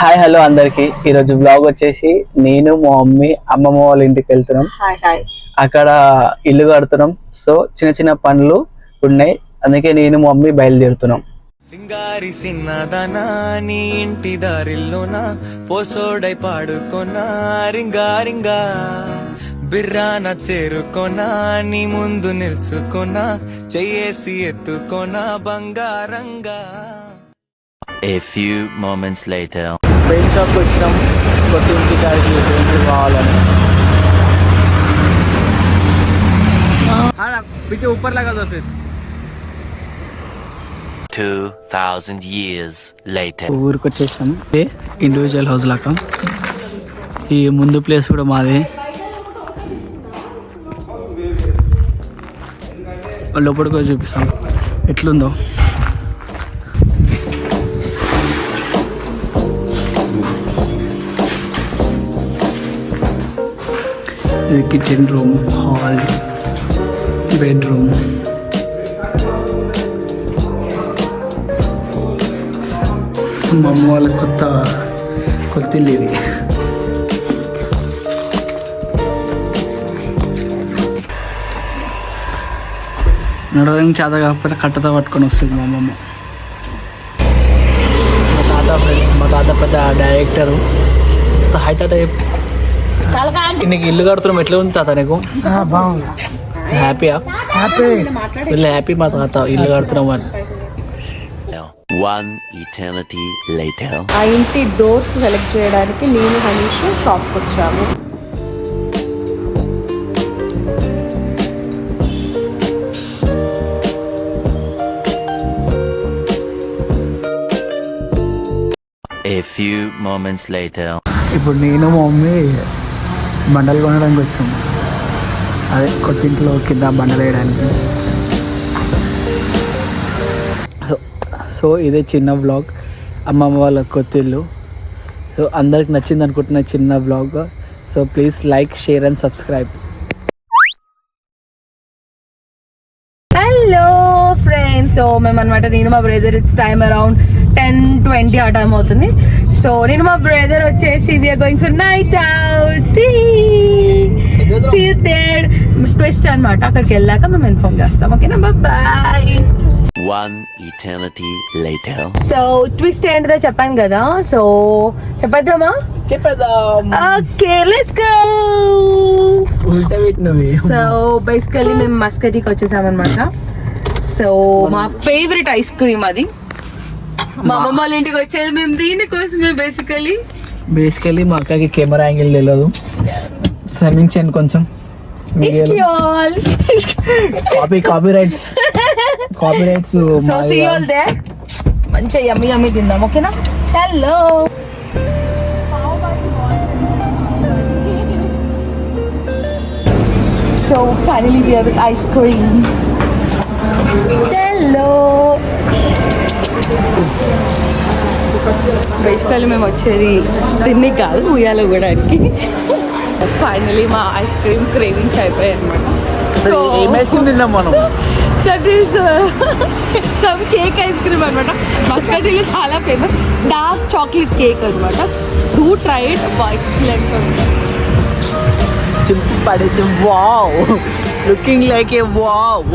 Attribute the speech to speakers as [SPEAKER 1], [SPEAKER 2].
[SPEAKER 1] Hi hello అందరికి. ఈరోజు blog వచ్చేసి నేను మా మమ్మీ అమ్మమ్మ వాళ్ళ ఇంటికి వెళ్తున్నాం. అక్కడ ఇల్లు కడుతున్నాం. సో చిన్న చిన్న పనులు ఉన్నాయి, అందుకే నేను మా మమ్మీ బయలుదేరుతున్నాం.
[SPEAKER 2] సింగారి సిన్నదనా నీ ఇంటి దారిల్లోనా పోసోడై పాడుకోనా రింగా రింగా బిర్రాన చేరుకోనా నీ ముందు నిల్చుకోనా చెయ్యేసి ఎత్తుకోనా బంగారంగా.
[SPEAKER 3] A few moments later.
[SPEAKER 1] Paint షాప్కి వచ్చినాం, కొత్త ఇంటి కాడికి పెయింట్ కావాలని. पीछे ऊपर लगा दो फिर.
[SPEAKER 3] 2000 years later.
[SPEAKER 1] ఊరికి వచ్చేసాం. ఇండివిజువల్ హౌస్ లాగా ఈ ముందు ప్లేస్ కూడా మాదే. లోపలికి కూడా చూపిస్తాం ఎట్లుందో. ఇది కిచెన్ రూమ్, హాల్, బెడ్రూమ్. మా అమ్మ వాళ్ళ కొత్త ఇల్లు ఇది. నడవడానికి చేత కాకపోతే కట్టతో పట్టుకొని వస్తుంది మా అమ్మమ్మ. మా తాత ఫ్రెండ్స్, మా తాత పెద్ద డైరెక్టరు. హైట్ నీకు ఇల్లు కడుతున్నాం, ఎట్లా ఉంది తాత నీకు?
[SPEAKER 4] బాగుంది.
[SPEAKER 1] హ్యాపీయా? వీళ్ళు హ్యాపీ మా తాత ఇల్లు కడుతున్నాం అని.
[SPEAKER 3] One eternity later.
[SPEAKER 5] ఆ ఇంటి డోర్స్ సెలెక్ట్ చేయడానికి నేను హనీష్ షాప్కి వచ్చాము.
[SPEAKER 3] A few moments later.
[SPEAKER 1] ఇప్పుడు నేను మా మమ్మీ బండలు కొనడానికి వచ్చాము. అదే కొత్త ఇంట్లో కింద బండలు వేయడానికి. సో ఇదే చిన్న వ్లాగ్, అమ్మమ్మ వాళ్ళ కొత్త ఇల్లు. సో అందరికి నచ్చింది అనుకుంటున్న చిన్న vlog. So please like, share and subscribe.
[SPEAKER 5] Hello friends, so మేము అనమాట నేను మా బ్రదర్ ఇట్స్ టైమ్ అరౌండ్ 10:20 ఆ టైం అవుతుంది. సో నేను మా బ్రదర్ వచ్చేసి we're going for night out. See you there. Twist అనమాట, అక్కడికి వెళ్ళాక మేము ఇన్ఫార్మ్ చేస్తాం. ఓకేనా, bye.
[SPEAKER 3] One eternity later.
[SPEAKER 5] So twist ఏంటిదో చెప్పాను కదా, సో చెప్పేద్దామా? Okay, let's go. So basically మేము మస్కటీకి వచ్చేసాం అనమాట. సో మా ఫేవరెట్ ఐస్ క్రీమ్ అది. మా అమ్మమ్మ వాళ్ళ ఇంటికి వచ్చేది మేము దీనికోసమే. బేసికలీ మా అక్కకి కెమెరా యాంగిల్ తెలియదు, శ్రమించాను కొంచెం. Copy rights. So see you all there. మంచిగా యమ్మీ యమ్మీ తిందాం. ఓకేనా, hello. So finally we are with ice cream. Hello. Basically మేము వచ్చేది తిని కాదు, ఉయ్యాల కూడానికి. ఫైనలీ మా ఐస్ క్రీమ్ క్రేవింగ్స్ అయిపోయాయి అనమాట. సో
[SPEAKER 1] మనం
[SPEAKER 5] that is some cake ice cream అనమాట. మస్కటీలో చాలా ఫేమస్ డార్క్ చాక్లెట్ కేక్ అనమాట. Do try it, excellent.
[SPEAKER 1] చింపి పడేసి wow, looking like a wow.